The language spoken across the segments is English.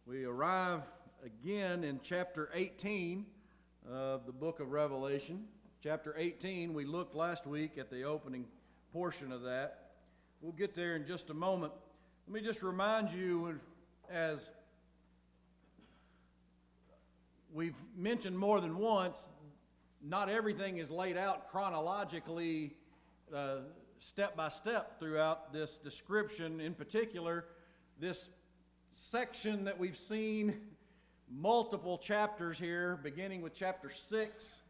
We arrive again in chapter 18 of the book of Revelation. Chapter 18, we looked last week at the opening portion of that. We'll get there in just a moment. Let me just remind you, as we've mentioned more than once, not everything is laid out chronologically, step by step throughout this description. In particular, this section that we've seen multiple chapters here, beginning with chapter 6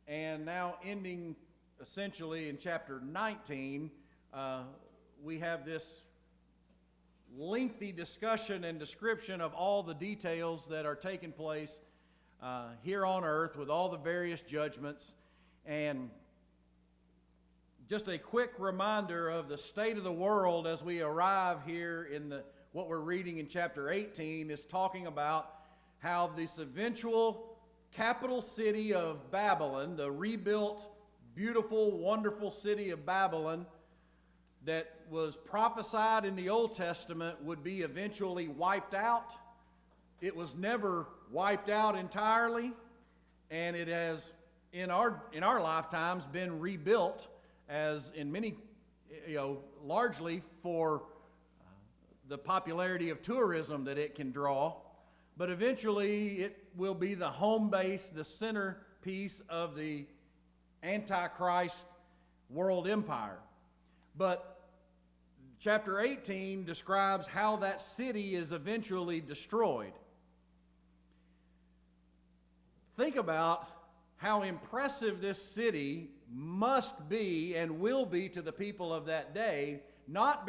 and now ending essentially in chapter 19, we have this lengthy discussion and description of all the details that are taking place here on earth with all the various judgments. And just a quick reminder of the state of the world as we arrive here in what we're reading in chapter 18 is talking about how this eventual capital city of Babylon, the rebuilt, beautiful, wonderful city of Babylon that was prophesied in the Old Testament would be eventually wiped out. It was never wiped out entirely, and it has, in our lifetimes, been rebuilt as in many, largely for the popularity of tourism that it can draw. But eventually it will be the home base, the centerpiece of the Antichrist world empire. But chapter 18 describes how that city is eventually destroyed. Think about how impressive this city must be and will be to the people of that day, not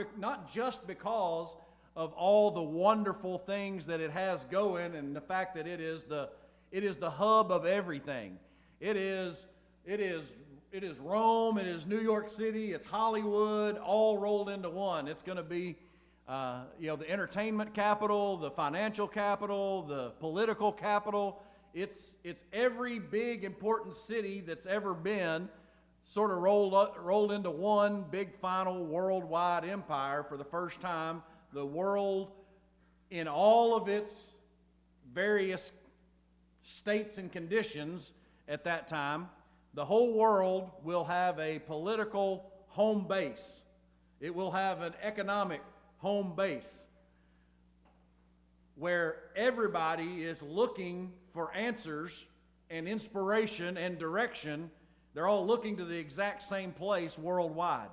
just because of all the wonderful things that it has going and the fact that it is the hub of everything. It is Rome, it is New York City, it's Hollywood, all rolled into one. It's going to be the entertainment capital, the financial capital, the political capital. It's every big important city that's ever been sort of rolled into one big final worldwide empire for the first time. The world, in all of its various states and conditions at that time, the whole world will have a political home base. It will have an economic home base where everybody is looking for answers and inspiration and direction. They're all looking to the exact same place worldwide.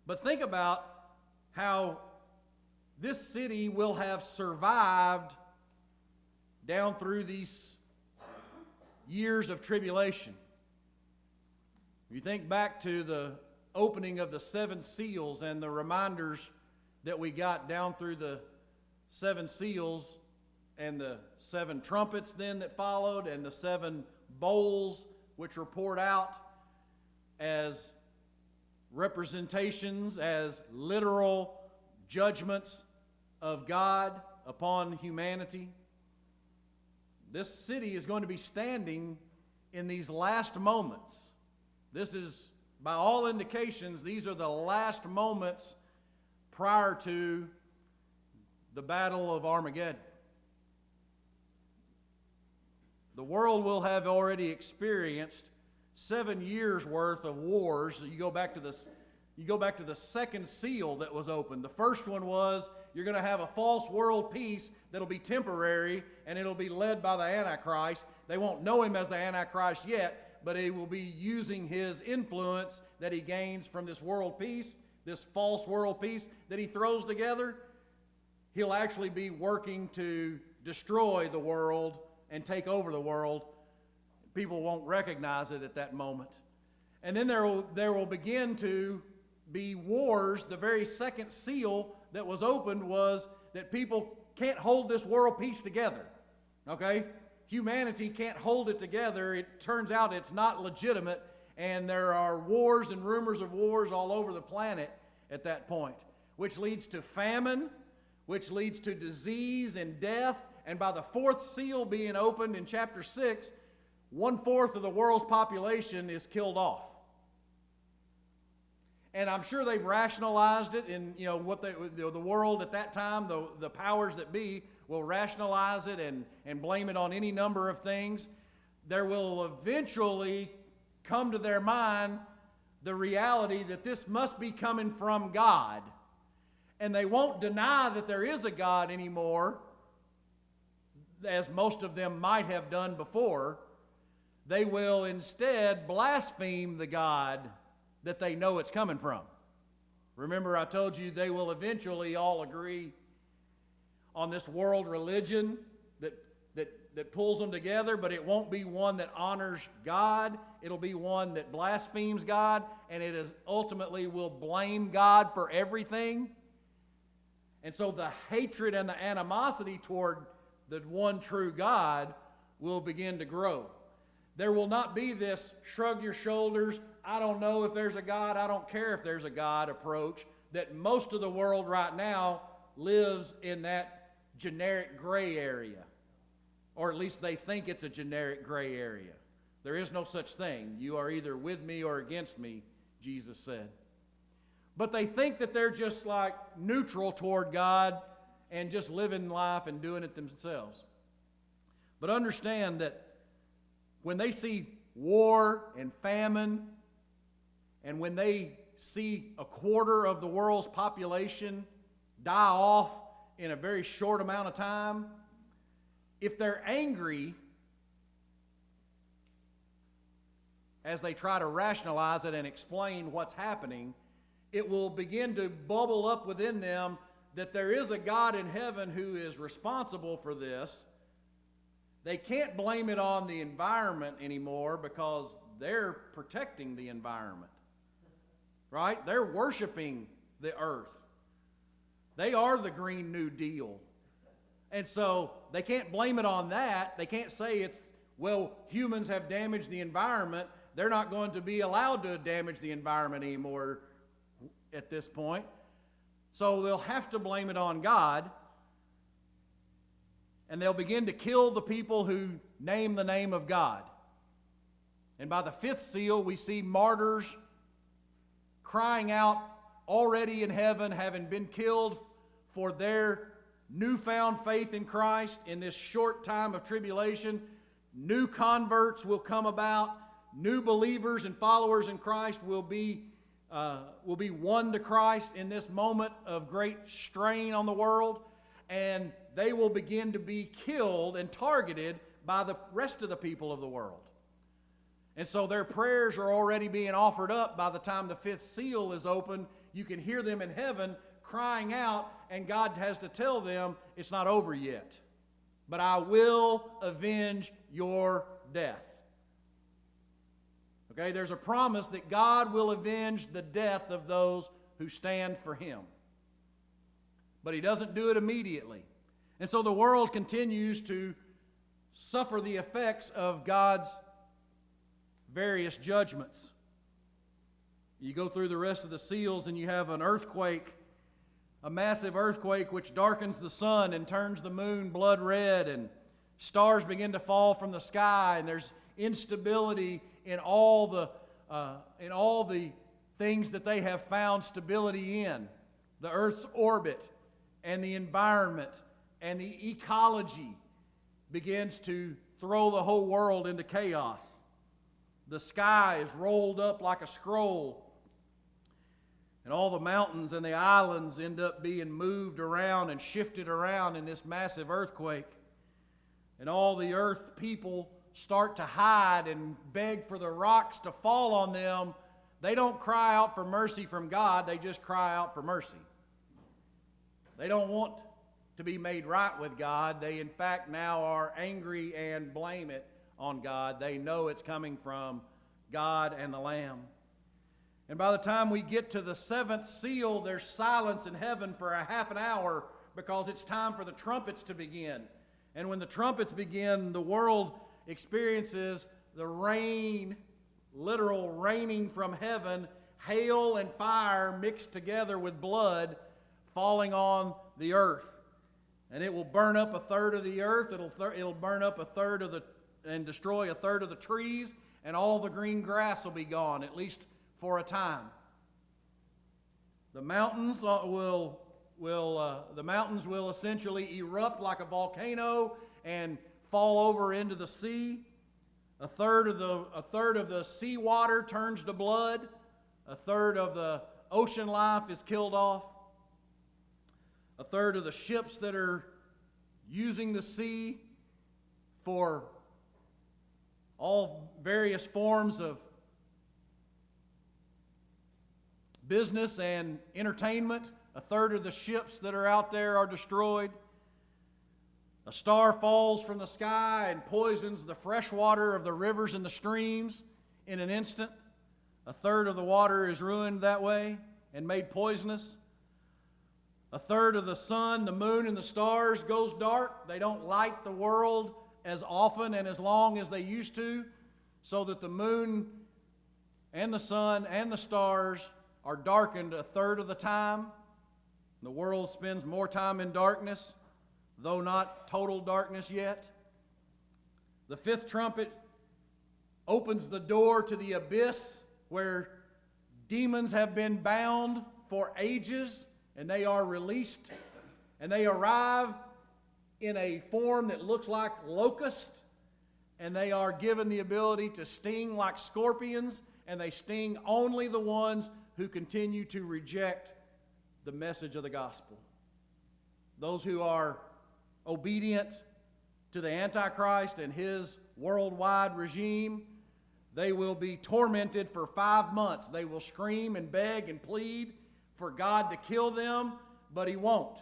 But think about how this city will have survived down through these years of tribulation. If you think back to the opening of the seven seals and the reminders that we got down through the seven seals and the seven trumpets then that followed and the seven bowls which were poured out as representations, as literal judgments of God upon humanity. This city is going to be standing in these last moments. This is, by all indications, these are the last moments prior to the Battle of Armageddon. The world will have already experienced 7 years worth of wars. You go back to the second seal that was opened. The first one was you're going to have a false world peace that'll be temporary and it'll be led by the Antichrist. They won't know him as the Antichrist yet, but he will be using his influence that he gains from this world peace, this false world peace that he throws together. He'll actually be working to destroy the world and take over the world. People won't recognize it at that moment. And then there will begin to be wars. The very second seal that was opened was that people can't hold this world peace together. Okay? Humanity can't hold it together. It turns out it's not legitimate, and there are wars and rumors of wars all over the planet at that point, which leads to famine, which leads to disease and death. And by the fourth seal being opened in chapter 6, 1/4 of the world's population is killed off. And I'm sure they've rationalized it in, you know, what the world at that time, the powers that be will rationalize it and blame it on any number of things. There will eventually come to their mind the reality that this must be coming from God. And they won't deny that there is a God anymore, as most of them might have done before. They will instead blaspheme the God that they know it's coming from. Remember, I told you they will eventually all agree on this world religion that pulls them together, but it won't be one that honors God. It'll be one that blasphemes God, and it is ultimately will blame God for everything. And so the hatred and the animosity toward the one true God will begin to grow. There will not be this shrug your shoulders, I don't know if there's a God, I don't care if there's a God approach that most of the world right now lives in that generic gray area. Or at least they think it's a generic gray area. There is no such thing. You are either with me or against me, Jesus said. But they think that they're just like neutral toward God and just living life and doing it themselves. But understand that when they see war and famine, and when they see a quarter of the world's population die off in a very short amount of time, if they're angry as they try to rationalize it and explain what's happening, it will begin to bubble up within them that there is a God in heaven who is responsible for this. They can't blame it on the environment anymore because they're protecting the environment, right? They're worshiping the earth. They are the Green New Deal. And so they can't blame it on that. They can't say it's, well, humans have damaged the environment. They're not going to be allowed to damage the environment anymore at this point. So they'll have to blame it on God. And they'll begin to kill the people who name the name of God. And by the fifth seal, we see martyrs crying out already in heaven, having been killed for their newfound faith in Christ in this short time of tribulation. New converts will come about. New believers and followers in Christ will be won to Christ in this moment of great strain on the world. And they will begin to be killed and targeted by the rest of the people of the world. And so their prayers are already being offered up. By the time the fifth seal is open, you can hear them in heaven crying out, and God has to tell them it's not over yet. But I will avenge your death. Okay, there's a promise that God will avenge the death of those who stand for Him. But He doesn't do it immediately. And so the world continues to suffer the effects of God's various judgments. You go through the rest of the seals and you have an earthquake, a massive earthquake which darkens the sun and turns the moon blood red, and stars begin to fall from the sky, and there's instability in all the things that they have found stability in. The Earth's orbit and the environment and the ecology begins to throw the whole world into chaos. The sky is rolled up like a scroll, and all the mountains and the islands end up being moved around and shifted around in this massive earthquake. And all the earth people start to hide and beg for the rocks to fall on them. They don't cry out for mercy from God, they just cry out for mercy. They don't want to be made right with God. They, in fact, now are angry and blame it on God. They know it's coming from God and the Lamb. And by the time we get to the seventh seal, there's silence in heaven for a half an hour because it's time for the trumpets to begin. And when the trumpets begin, the world experiences the rain, literal raining from heaven, hail and fire mixed together with blood falling on the earth. And it will burn up a third of the earth. It'll burn up a third of and destroy a third of the trees, and all the green grass will be gone, at least for a time. The mountains the mountains will essentially erupt like a volcano and fall over into the sea. A third of the seawater turns to blood. A third of the ocean life is killed off. A third of the ships that are using the sea for all various forms of business and entertainment, a third of the ships that are out there are destroyed. A star falls from the sky and poisons the fresh water of the rivers and the streams in an instant. A third of the water is ruined that way and made poisonous. A third of the sun, the moon, and the stars goes dark. They don't light the world as often and as long as they used to, so that the moon and the sun and the stars are darkened a third of the time. The world spends more time in darkness, though not total darkness yet. The fifth trumpet opens the door to the abyss where demons have been bound for ages, and they are released, and they arrive in a form that looks like locust, and they are given the ability to sting like scorpions, and they sting only the ones who continue to reject the message of the gospel. Those who are obedient to the Antichrist and his worldwide regime, they will be tormented for 5 months. They will scream and beg and plead for God to kill them, but he won't.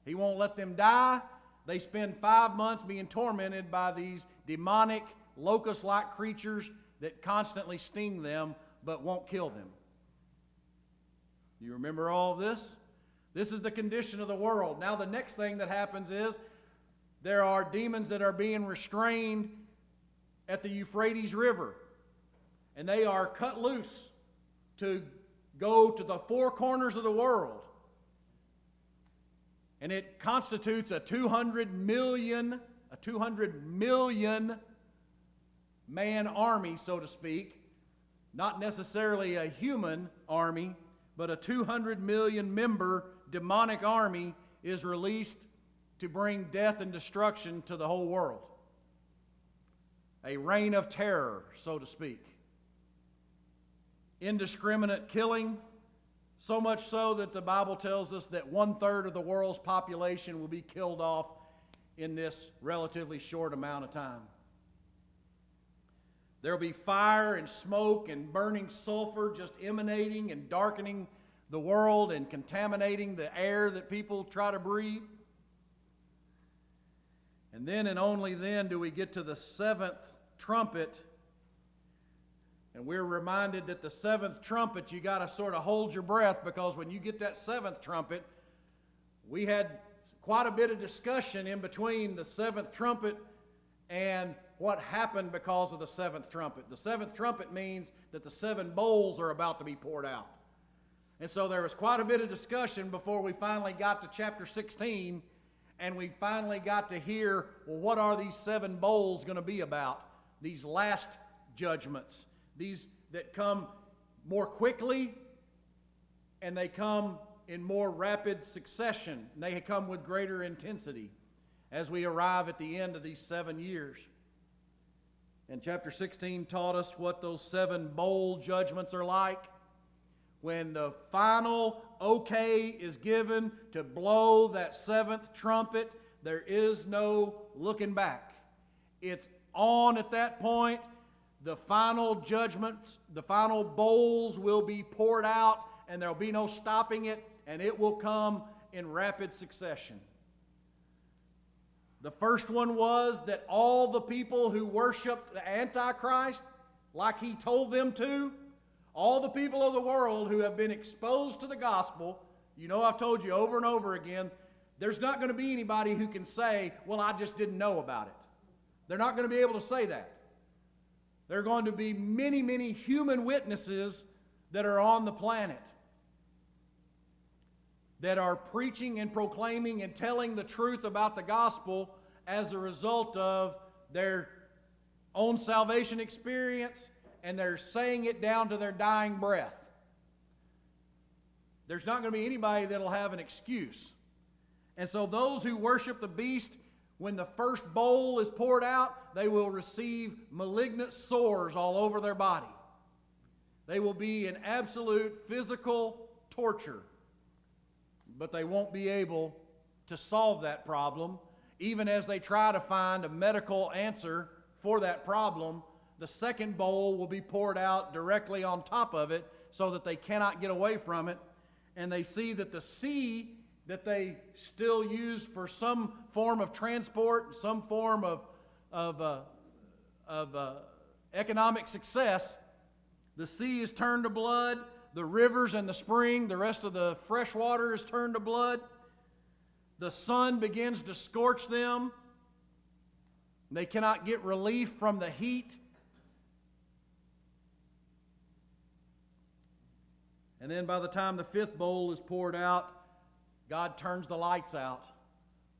He won't let them die. They spend 5 months being tormented by these demonic, locust-like creatures that constantly sting them but won't kill them. You remember all of this? This is the condition of the world. Now the next thing that happens is there are demons that are being restrained at the Euphrates River, and they are cut loose to go to the four corners of the world. And it constitutes a 200 million man army, so to speak. Not necessarily a human army, but a 200 million member demonic army is released to bring death and destruction to the whole world. A reign of terror, so to speak. Indiscriminate killing, so much so that the Bible tells us that 1/3 of the world's population will be killed off in this relatively short amount of time. There will be fire and smoke and burning sulfur just emanating and darkening the world and contaminating the air that people try to breathe. And then and only then do we get to the seventh trumpet. And we're reminded that the seventh trumpet, you got to sort of hold your breath, because when you get that seventh trumpet, we had quite a bit of discussion in between the seventh trumpet and what happened because of the seventh trumpet. The seventh trumpet means that the 7 bowls are about to be poured out. And so there was quite a bit of discussion before we finally got to chapter 16, and we finally got to hear, well, what are these 7 bowls going to be about? These last judgments. These that come more quickly, and they come in more rapid succession. And they come with greater intensity as we arrive at the end of these 7 years. And chapter 16 taught us what those 7 bowl judgments are like. When the final okay is given to blow that 7th trumpet, there is no looking back. It's on at that point. The final judgments, the final bowls will be poured out, and there will be no stopping it, and it will come in rapid succession. The first one was that all the people who worshiped the Antichrist, like he told them to, all the people of the world who have been exposed to the gospel, you know, I've told you over and over again, there's not going to be anybody who can say, well, I just didn't know about it. They're not going to be able to say that. There are going to be many, many human witnesses that are on the planet that are preaching and proclaiming and telling the truth about the gospel as a result of their own salvation experience, and they're saying it down to their dying breath. there's not going to be anybody that'll have an excuse. And so those who worship the beast, when the first bowl is poured out, they will receive malignant sores all over their body. They will be in absolute physical torture. But they won't be able to solve that problem. Even as they try to find a medical answer for that problem, the second bowl will be poured out directly on top of it so that they cannot get away from it. And they see that the sea that they still use for some form of transport, some form of economic success, the sea is turned to blood. The rivers and the spring, the rest of the fresh water is turned to blood. The sun begins to scorch them. They cannot get relief from the heat. And then by the time the fifth bowl is poured out, God turns the lights out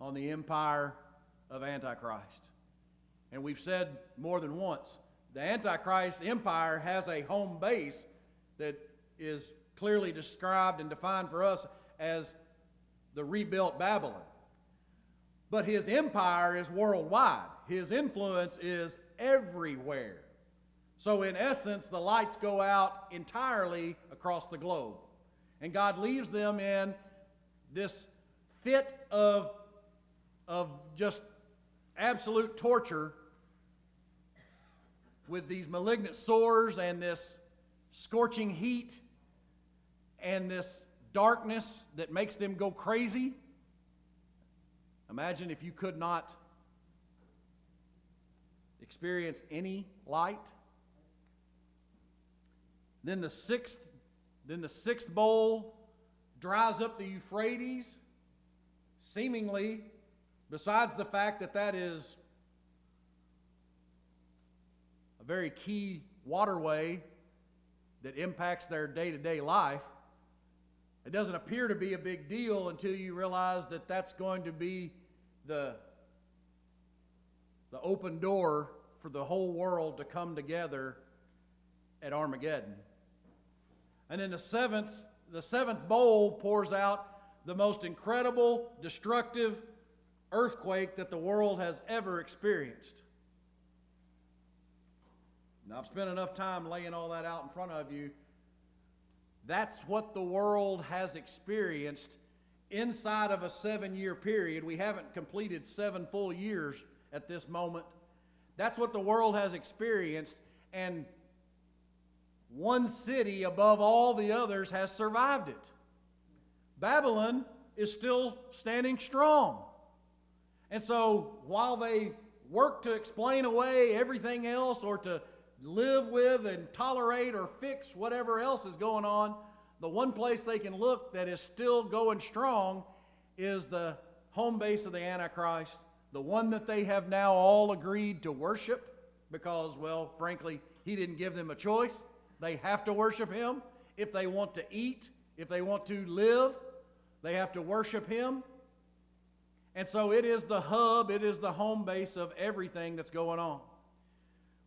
on the empire of Antichrist. And we've said more than once, the Antichrist empire has a home base that is clearly described and defined for us as the rebuilt Babylon. But his empire is worldwide. His influence is everywhere. So in essence, the lights go out entirely across the globe. And God leaves them in this fit of just absolute torture with these malignant sores and this scorching heat and this darkness that makes them go crazy. Imagine if you could not experience any light. Then the sixth bowl dries up the Euphrates, seemingly, besides the fact that that is a very key waterway that impacts their day-to-day life. It doesn't appear to be a big deal until you realize that that's going to be the open door for the whole world to come together at Armageddon. And then the seventh bowl pours out the most incredible, destructive earthquake that the world has ever experienced. Now, I've spent enough time laying all that out in front of you. That's what the world has experienced inside of a 7-year period. We haven't completed 7 full years at this moment. That's what the world has experienced, and one city above all the others has survived it. Babylon is still standing strong. And so while they work to explain away everything else or to live with and tolerate or fix whatever else is going on, the one place they can look that is still going strong is the home base of the Antichrist, the one that they have now all agreed to worship because, well, frankly, he didn't give them a choice. They have to worship him. If they want to eat, if they want to live, they have to worship him. And so it is the hub, it is the home base of everything that's going on.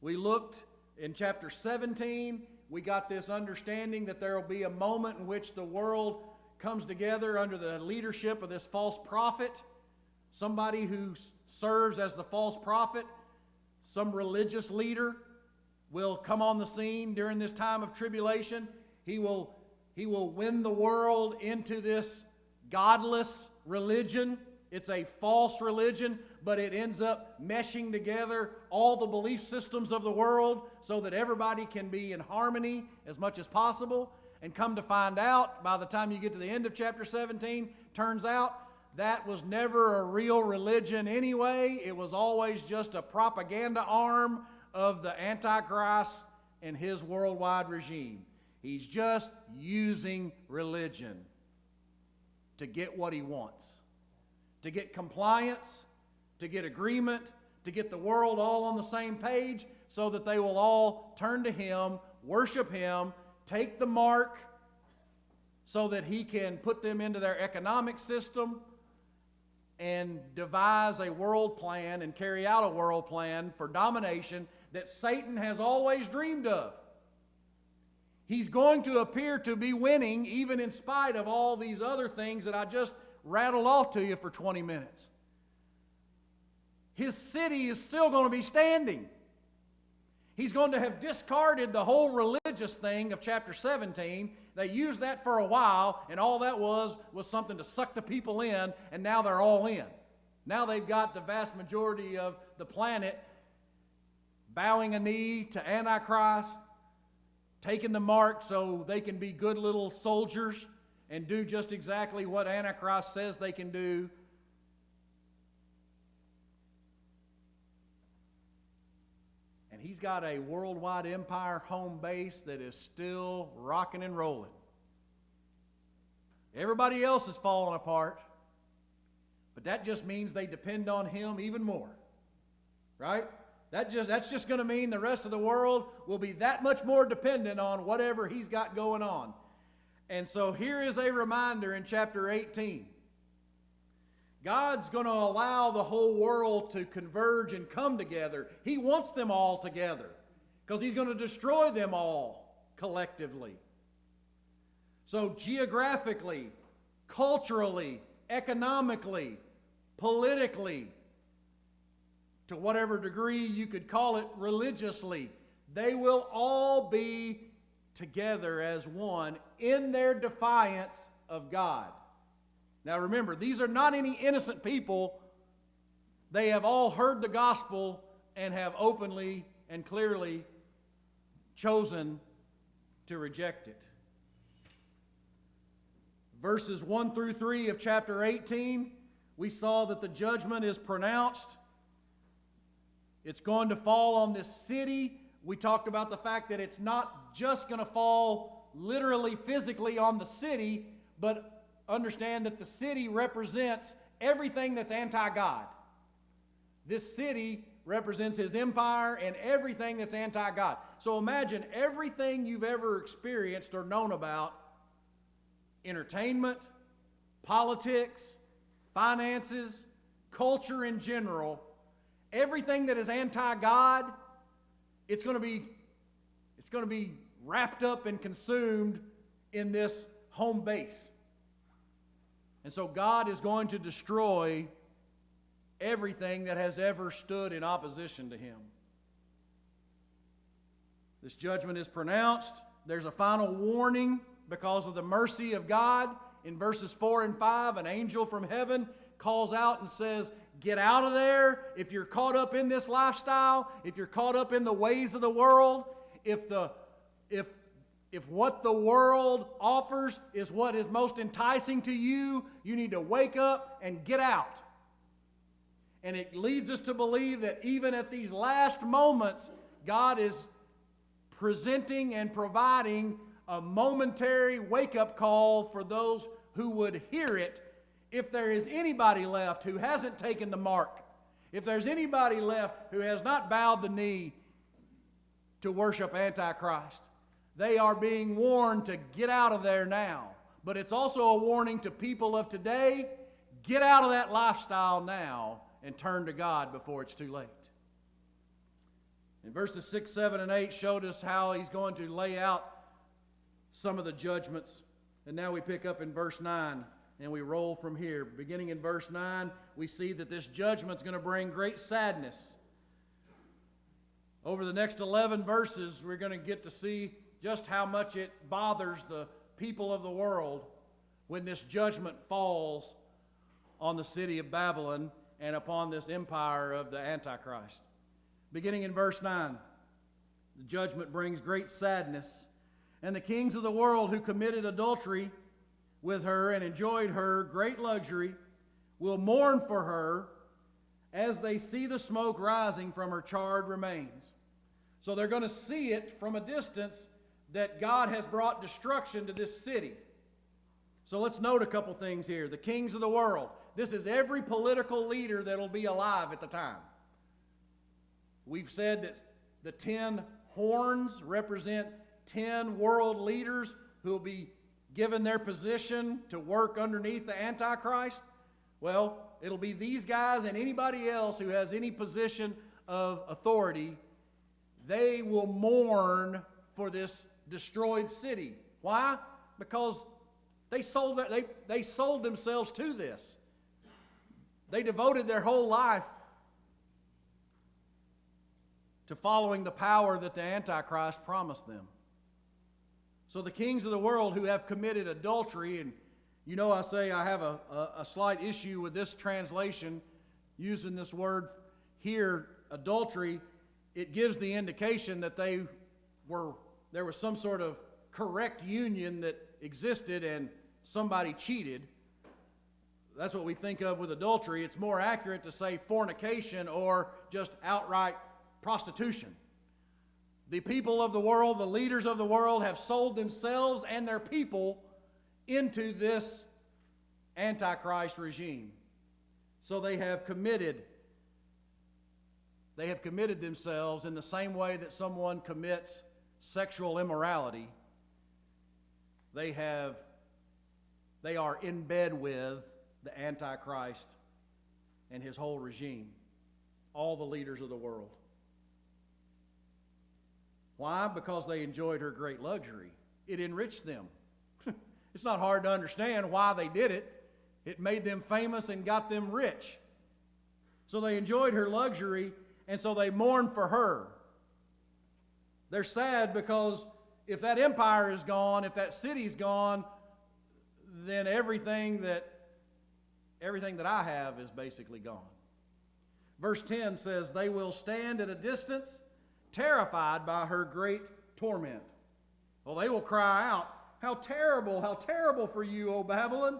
We looked in chapter 17, we got this understanding that there will be a moment in which the world comes together under the leadership of this false prophet, somebody who serves as the false prophet, some religious leader will come on the scene during this time of tribulation. He will win the world into this godless religion. It's a false religion, but it ends up meshing together all the belief systems of the world so that everybody can be in harmony as much as possible. And come to find out, by the time you get to the end of chapter 17, turns out that was never a real religion anyway. It was always just a propaganda arm of the Antichrist and his worldwide regime. He's just using religion to get what he wants. To get compliance, to get agreement, to get the world all on the same page so that they will all turn to him, worship him, take the mark so that he can put them into their economic system and devise a world plan and carry out a world plan for domination that Satan has always dreamed of. He's going to appear to be winning even in spite of all these other things that I just rattled off to you for 20 minutes. His city is still going to be standing. He's going to have discarded the whole religious thing of chapter 17. They used that for a while, and all that was something to suck the people in, and now they're all in. Now they've got the vast majority of the planet bowing a knee to Antichrist, taking the mark so they can be good little soldiers and do just exactly what Antichrist says they can do. And he's got a worldwide empire home base that is still rocking and rolling. Everybody else is falling apart, but that just means they depend on him even more, right? That's just going to mean the rest of the world will be that much more dependent on whatever he's got going on. And so here is a reminder in chapter 18. God's going to allow the whole world to converge and come together. He wants them all together because he's going to destroy them all collectively. So geographically, culturally, economically, politically, to whatever degree you could call it religiously, they will all be together as one in their defiance of God. Now remember, these are not any innocent people. They have all heard the gospel and have openly and clearly chosen to reject it. Verses 1 through 3 of chapter 18, we saw that the judgment is pronounced. It's going to fall on this city. We talked about the fact that it's not just going to fall literally, physically on the city, but understand that the city represents everything that's anti-God. This city represents his empire and everything that's anti-God. So imagine everything you've ever experienced or known about: entertainment, politics, finances, culture in general. Everything that is anti-God, it's going to be wrapped up and consumed in this home base. And so God is going to destroy everything that has ever stood in opposition to him. This judgment is pronounced. There's a final warning because of the mercy of God. In verses 4 and 5, an angel from heaven calls out and says, get out of there. If you're caught up in this lifestyle, if you're caught up in the ways of the world, if what the world offers is what is most enticing to you, you need to wake up and get out. And it leads us to believe that even at these last moments, God is presenting and providing a momentary wake-up call for those who would hear it. If there is anybody left who hasn't taken the mark, if there's anybody left who has not bowed the knee to worship Antichrist, they are being warned to get out of there now. But it's also a warning to people of today: get out of that lifestyle now and turn to God before it's too late. In verses 6, 7, and 8 showed us how he's going to lay out some of the judgments. And now we pick up in verse 9 and we roll from here. Beginning in verse 9, we see that this judgment's going to bring great sadness. Over the next 11 verses, we're going to get to see just how much it bothers the people of the world when this judgment falls on the city of Babylon and upon this empire of the Antichrist. Beginning in verse 9, the judgment brings great sadness. And the kings of the world who committed adultery with her and enjoyed her great luxury will mourn for her as they see the smoke rising from her charred remains. So they're going to see it from a distance that God has brought destruction to this city. So let's note a couple things here. The kings of the world. This is every political leader that will be alive at the time. We've said that the 10 horns represent 10 world leaders who will be given their position to work underneath the Antichrist. Well, it'll be these guys and anybody else who has any position of authority. They will mourn for this destroyed city. Why? Because they sold themselves to this. They devoted their whole life to following the power that the Antichrist promised them. So the kings of the world who have committed adultery, and you know I say I have a slight issue with this translation, using this word here, adultery, it gives the indication that there was some sort of correct union that existed and somebody cheated. That's what we think of with adultery. It's more accurate to say fornication or just outright prostitution. The people of the world, the leaders of the world, have sold themselves and their people into this Antichrist regime. So they have committed themselves in the same way that someone commits sexual immorality. They are in bed with the Antichrist and his whole regime, all the leaders of the world. Why? Because they enjoyed her great luxury. It enriched them. It's not hard to understand why they did it. It made them famous and got them rich. So they enjoyed her luxury, and so they mourned for her. They're sad because if that empire is gone, if that city's gone, then everything that I have is basically gone. Verse 10 says, they will stand at a distance, terrified by her great torment. Well, they will cry out, how terrible for you, O Babylon,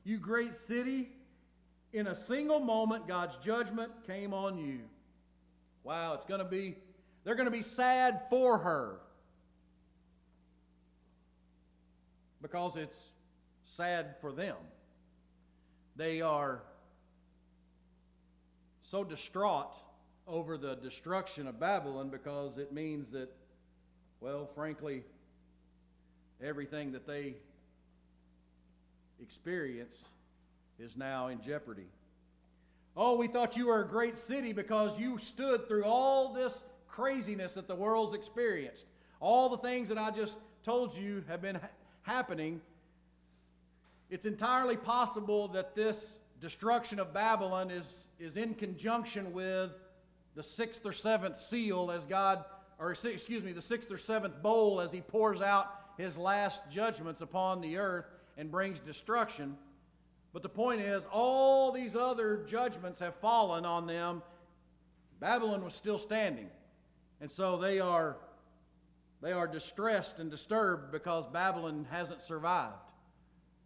you great city. In a single moment, God's judgment came on you. Wow, they're going to be sad for her, because it's sad for them. They are so distraught over the destruction of Babylon because it means that, well, frankly, everything that they experience is now in jeopardy. Oh, we thought you were a great city because you stood through all this craziness that the world's experienced. All the things that I just told you have been happening. It's entirely possible that this destruction of Babylon is in conjunction with the sixth or seventh seal as God, the sixth or seventh bowl as he pours out his last judgments upon the earth and brings destruction. But the point is, all these other judgments have fallen on them. Babylon was still standing. And so they are distressed and disturbed because Babylon hasn't survived.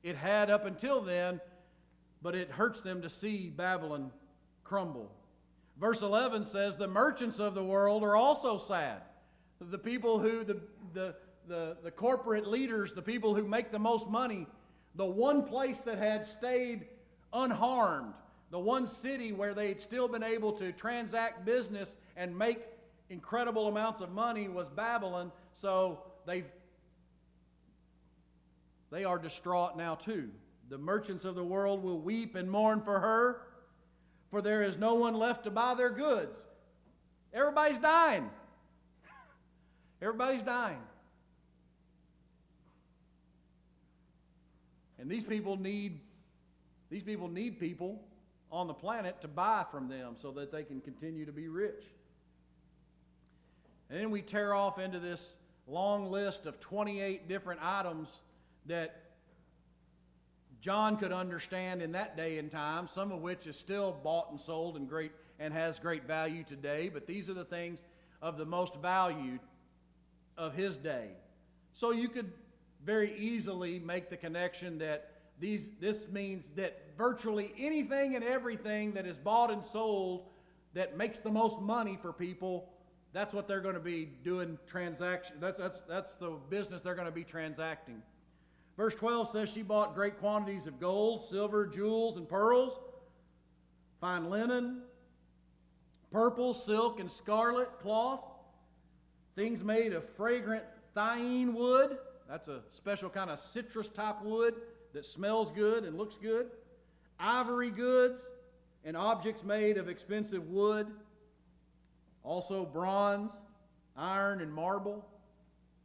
It had up until then, but it hurts them to see Babylon crumble. Verse 11 says, the merchants of the world are also sad. The people who, the corporate leaders, the people who make the most money, the one place that had stayed unharmed, the one city where they'd still been able to transact business and make incredible amounts of money was Babylon. So they are distraught now too. The merchants of the world will weep and mourn for her, for there is no one left to buy their goods. Everybody's dying. Everybody's dying. And these people need people on the planet to buy from them so that they can continue to be rich. And then we tear off into this long list of 28 different items that John could understand in that day and time, some of which is still bought and sold and has great value today, but these are the things of the most valued of his day. So you could very easily make the connection that this means that virtually anything and everything that is bought and sold that makes the most money for people, that's what they're going to be doing that's the business they're going to be transacting. Verse 12 says she bought great quantities of gold, silver, jewels, and pearls, fine linen, purple, silk, and scarlet cloth, things made of fragrant thyine wood. That's a special kind of citrus type wood that smells good and looks good. Ivory goods and objects made of expensive wood. Also bronze, iron, and marble.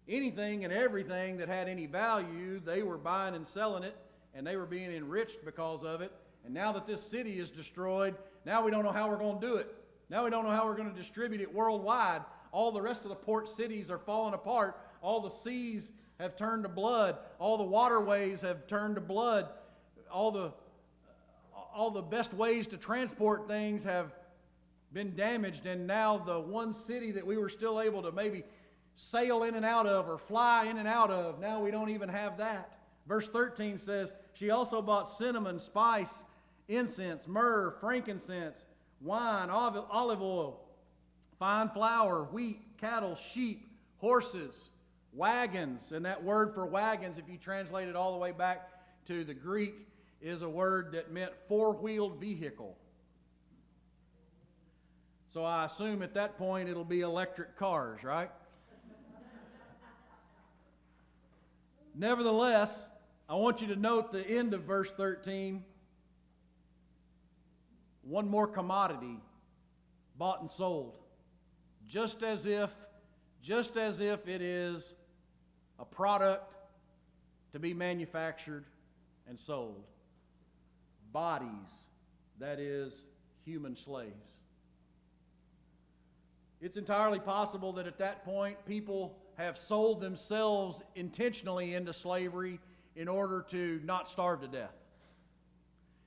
anything and everything that had any value, they were buying and selling it, and they were being enriched because of it. And now that this city is destroyed, now we don't know how we're going to do it. Now we don't know how we're going to distribute it worldwide. All the rest of the port cities are falling apart. All the seas have turned to blood. All the waterways have turned to blood. All the best ways to transport things have been damaged, and now the one city that we were still able to maybe sail in and out of or fly in and out of, now we don't even have that. Verse 13 says, she also bought cinnamon, spice, incense, myrrh, frankincense, wine, olive oil, fine flour, wheat, cattle, sheep, horses, wagons. And that word for wagons, if you translate it all the way back to the Greek, is a word that meant four-wheeled vehicle. So I assume at that point it'll be electric cars, right? Nevertheless, I want you to note the end of verse 13. One more commodity bought and sold. Just as if it is a product to be manufactured and sold. Bodies, that is, human slaves. It's entirely possible that at that point people have sold themselves intentionally into slavery in order to not starve to death.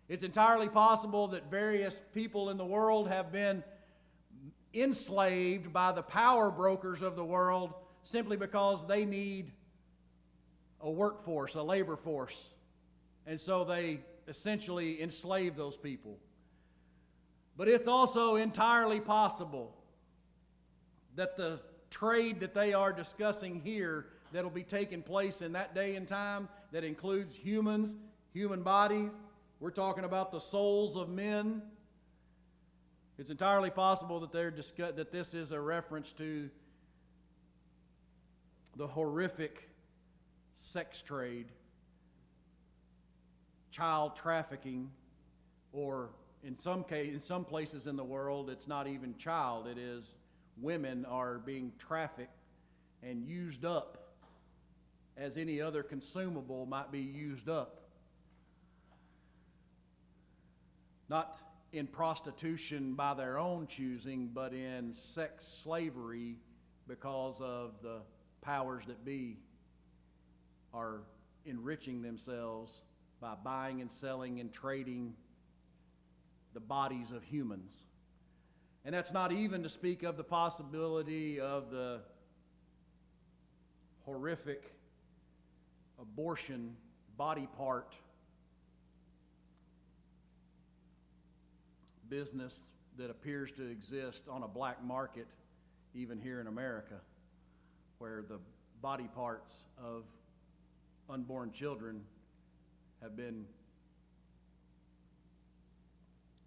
It's entirely possible that various people in the world have been enslaved by the power brokers of the world simply because they need a workforce, a labor force. And so they essentially enslave those people. But it's also entirely possible that the trade that they are discussing here that'll be taking place in that day and time, that includes humans, human bodies, we're talking about the souls of men. It's entirely possible that that this is a reference to the horrific sex trade, child trafficking, or in some places in the world, it's not even child, it is women are being trafficked and used up as any other consumable might be used up. Not in prostitution by their own choosing, but in sex slavery because of the powers that be are enriching themselves by buying and selling and trading the bodies of humans. And that's not even to speak of the possibility of the horrific abortion body part business that appears to exist on a black market even here in America, where the body parts of unborn children have been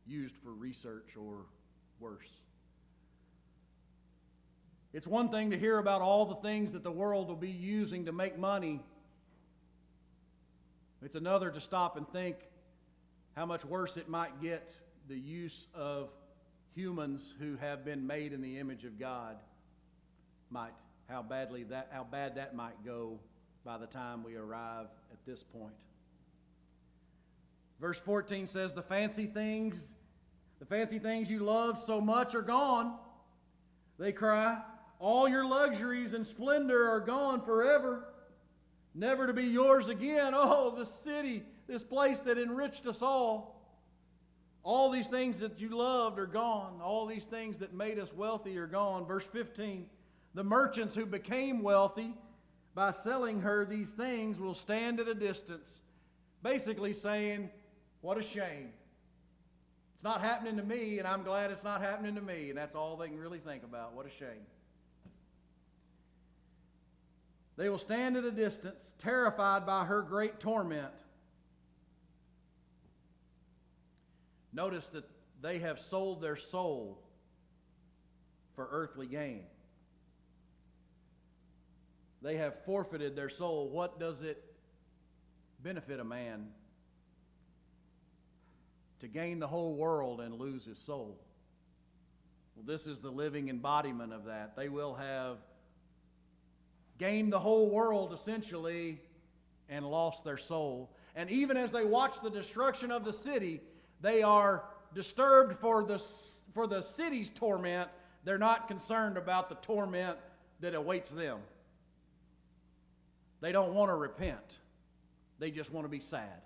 used for research or worse. It's one thing to hear about all the things that the world will be using to make money. It's another to stop and think how much worse it might get, the use of humans who have been made in the image of God, how bad that might go by the time we arrive at this point. Verse 14 says, the fancy things you love so much are gone. They cry, all your luxuries and splendor are gone forever, never to be yours again. Oh, the city, this place that enriched us all. All these things that you loved are gone. All these things that made us wealthy are gone. Verse 15, the merchants who became wealthy by selling her these things will stand at a distance, basically saying, what a shame. It's not happening to me, and I'm glad it's not happening to me. And that's all they can really think about. What a shame. They will stand at a distance, terrified by her great torment. Notice that they have sold their soul for earthly gain. They have forfeited their soul. What does it benefit a man to gain the whole world and lose his soul? Well, this is the living embodiment of that. They will have gained the whole world essentially and lost their soul. And even as they watch the destruction of the city, they are disturbed for the city's torment. They're not concerned about the torment that awaits them. They don't want to repent. They just want to be sad.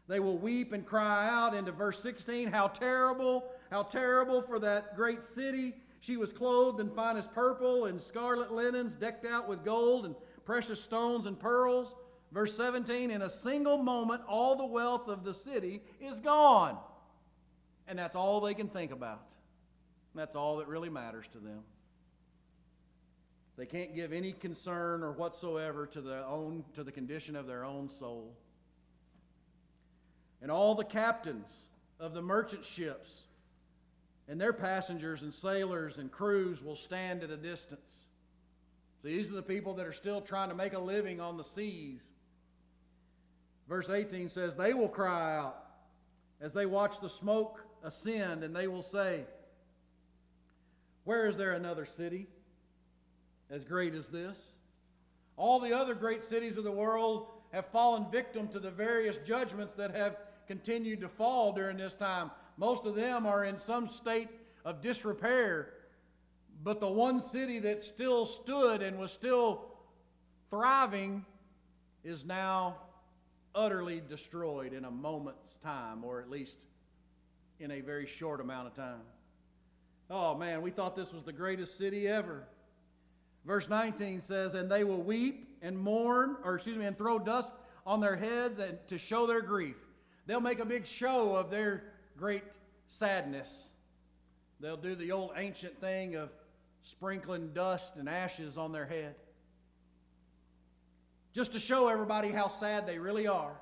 They will weep and cry out into verse 16, how terrible for that great city. She was clothed in finest purple and scarlet linens, decked out with gold and precious stones and pearls. Verse 17, in a single moment, all the wealth of the city is gone. And that's all they can think about. That's all that really matters to them. They can't give any concern or whatsoever to the condition of their own soul. And all the captains of the merchant ships and their passengers and sailors and crews will stand at a distance. So these are the people that are still trying to make a living on the seas. Verse 18 says, they will cry out as they watch the smoke ascend, and they will say, where is there another city as great as this? All the other great cities of the world have fallen victim to the various judgments that have continued to fall during this time. Most of them are in some state of disrepair, but the one city that still stood and was still thriving is now utterly destroyed in a moment's time, or at least in a very short amount of time. Oh man, we thought this was the greatest city ever. Verse 19 says, and they will weep and mourn, and throw dust on their heads and to show their grief. They'll make a big show of their great sadness. They'll do the old ancient thing of sprinkling dust and ashes on their head, just to show everybody how sad they really are.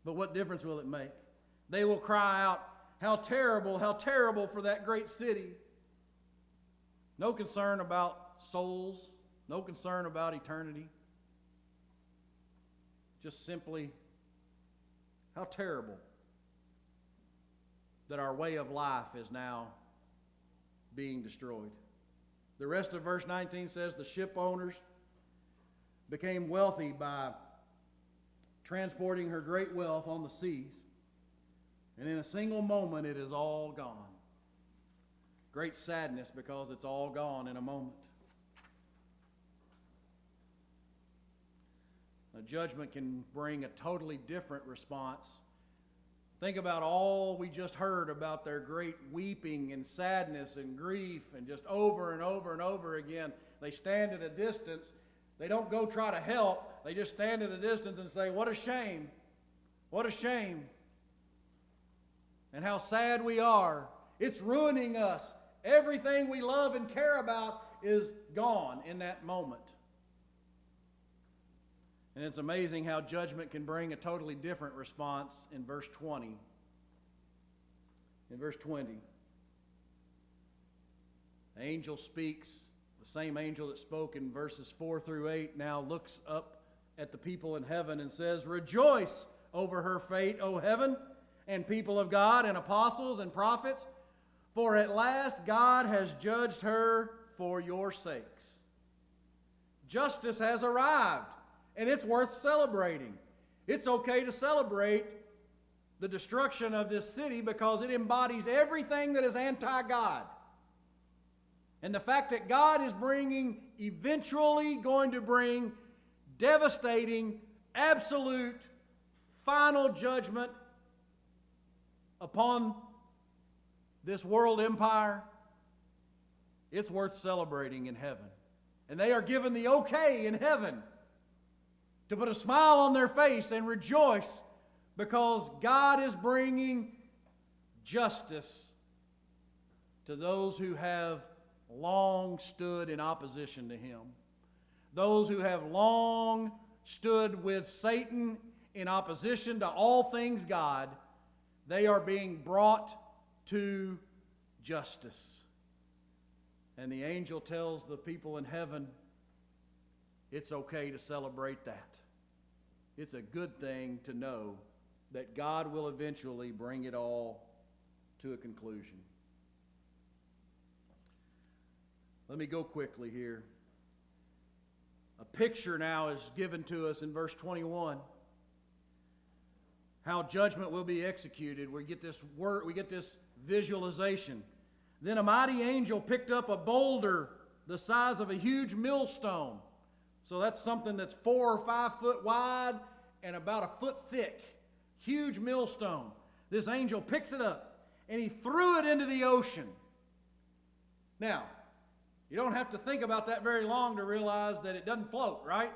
But what difference will it make? They will cry out, how terrible for that great city. No concern about souls, no concern about eternity. Just simply, how terrible that our way of life is now being destroyed. The rest of verse 19 says the ship owners became wealthy by transporting her great wealth on the seas. And in a single moment, it is all gone. Great sadness because it's all gone in a moment. A judgment can bring a totally different response. Think about all we just heard about their great weeping and sadness and grief, and just over and over and over again. They stand at a distance. They don't go try to help. They just stand at a distance and say, what a shame. What a shame. And how sad we are. It's ruining us. Everything we love and care about is gone in that moment. And it's amazing how judgment can bring a totally different response in verse 20. In verse 20, the angel speaks. The same angel that spoke in verses 4 through 8 now looks up at the people in heaven and says, rejoice over her fate, O heaven, and people of God, and apostles and prophets, for at last God has judged her for your sakes. Justice has arrived, and it's worth celebrating. It's okay to celebrate the destruction of this city because it embodies everything that is anti-God. And the fact that God is eventually going to bring devastating, absolute, final judgment upon this world empire, it's worth celebrating in heaven. And they are given the okay in heaven to put a smile on their face and rejoice because God is bringing justice to those who have long stood in opposition to Him. Those who have long stood with Satan in opposition to all things God, they are being brought to justice. And the angel tells the people in heaven, it's okay to celebrate that. It's a good thing to know that God will eventually bring it all to a conclusion. Let me go quickly here. A picture now is given to us in verse 21. How judgment will be executed. We get this word, we get this visualization. Then a mighty angel picked up a boulder the size of a huge millstone. So that's something that's 4 or 5 foot wide and about a foot thick. Huge millstone. This angel picks it up and he threw it into the ocean. Now, you don't have to think about that very long to realize that it doesn't float, right?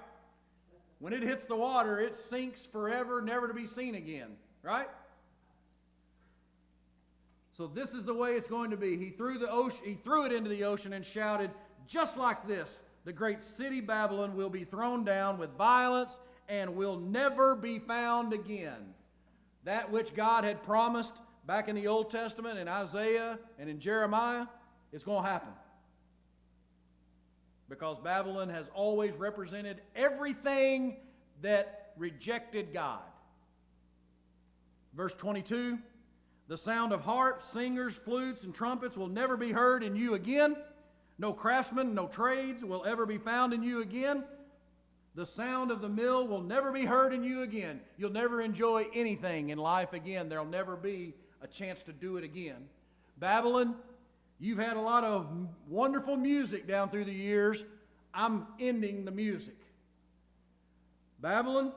When it hits the water, it sinks forever, never to be seen again, right? So this is the way it's going to be. He threw it into the ocean and shouted, just like this, the great city Babylon will be thrown down with violence and will never be found again. That which God had promised back in the Old Testament, in Isaiah and in Jeremiah, is going to happen. Because Babylon has always represented everything that rejected God. Verse 22, the sound of harps, singers, flutes, and trumpets will never be heard in you again. No craftsmen, no trades will ever be found in you again. The sound of the mill will never be heard in you again. You'll never enjoy anything in life again. There'll never be a chance to do it again. Babylon, you've had a lot of wonderful music down through the years. I'm ending the music. Babylon,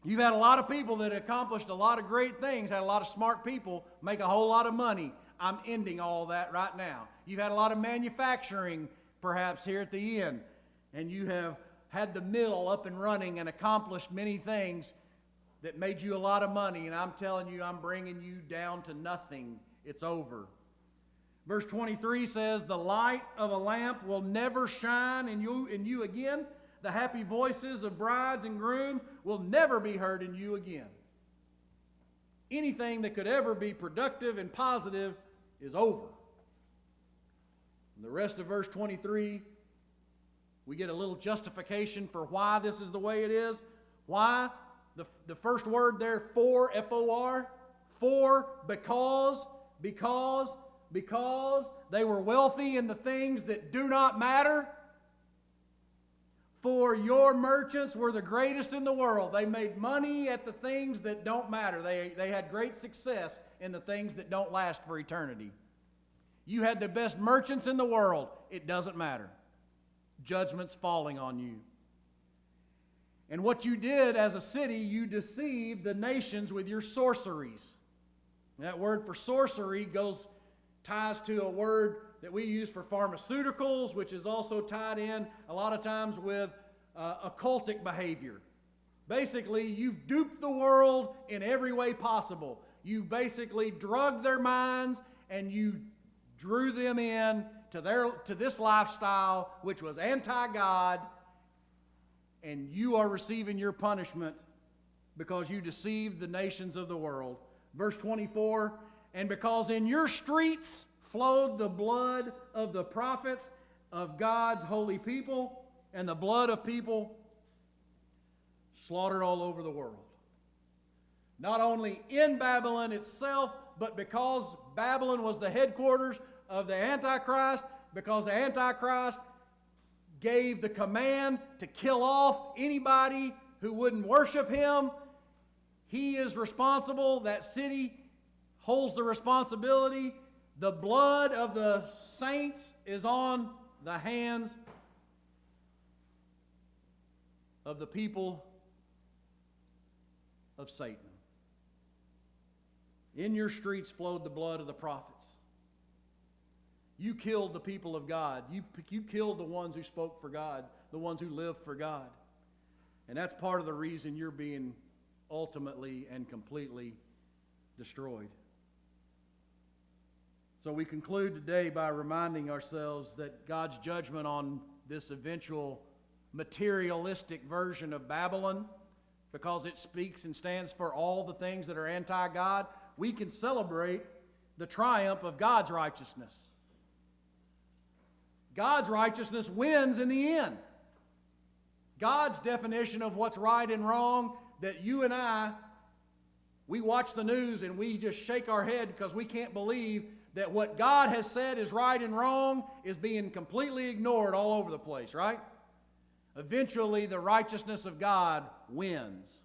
you've had a lot of people that accomplished a lot of great things, had a lot of smart people make a whole lot of money. I'm ending all that right now. You've had a lot of manufacturing, perhaps, here at the end, and you have had the mill up and running and accomplished many things that made you a lot of money, and I'm telling you, I'm bringing you down to nothing. It's over. Verse 23 says, the light of a lamp will never shine in you again. The happy voices of brides and grooms will never be heard in you again. Anything that could ever be productive and positive is over. In the rest of verse 23, we get a little justification for why this is the way it is. Why? The first word there, for, F-O-R, for, because they were wealthy in the things that do not matter. For your merchants were the greatest in the world. They made money at the things that don't matter. They had great success in the things that don't last for eternity. You had the best merchants in the world. It doesn't matter. Judgment's falling on you. And what you did as a city, you deceived the nations with your sorceries. And that word for sorcery ties to a word that we use for pharmaceuticals, which is also tied in a lot of times with occultic behavior. Basically, you've duped the world in every way possible. You basically drugged their minds and you drew them in to this lifestyle, which was anti-God, and you are receiving your punishment because you deceived the nations of the world. Verse 24, and because in your streets flowed the blood of the prophets of God's holy people, and the blood of people slaughtered all over the world. Not only in Babylon itself, but because Babylon was the headquarters of the Antichrist, because the Antichrist gave the command to kill off anybody who wouldn't worship him. He is responsible. That city holds the responsibility. The blood of the saints is on the hands of the people of Satan. In your streets flowed the blood of the prophets. You killed the people of God. You killed the ones who spoke for God, the ones who lived for God. And that's part of the reason you're being ultimately and completely destroyed. So we conclude today by reminding ourselves that God's judgment on this eventual materialistic version of Babylon, because it speaks and stands for all the things that are anti-God, we can celebrate the triumph of God's righteousness. God's righteousness wins in the end. God's definition of what's right and wrong, that you and I, we watch the news and we just shake our head because we can't believe that what God has said is right and wrong is being completely ignored all over the place, right? eventually the righteousness of God wins.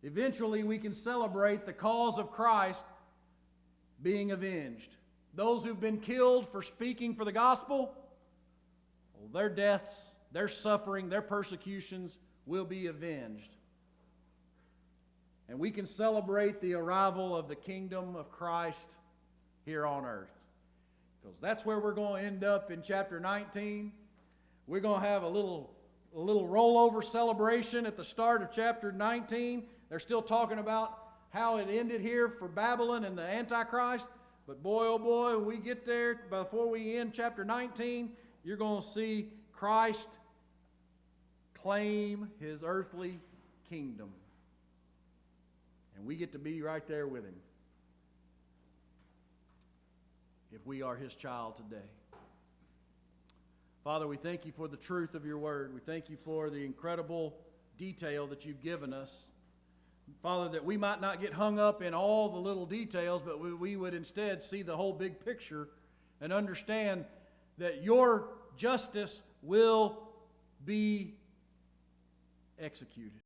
Eventually we can celebrate the cause of Christ being avenged. Those who've been killed for speaking for the gospel, well, their deaths, their suffering, their persecutions will be avenged. And we can celebrate the arrival of the kingdom of Christ here on earth. Because that's where we're going to end up in chapter 19. We're going to have a little rollover celebration at the start of chapter 19. They're still talking about how it ended here for Babylon and the Antichrist. But boy, oh boy, when we get there, before we end chapter 19, you're going to see Christ claim his earthly kingdom. And we get to be right there with him if we are his child today. Father, we thank you for the truth of your word. We thank you for the incredible detail that you've given us. Father, that we might not get hung up in all the little details, but we would instead see the whole big picture and understand that your justice will be executed.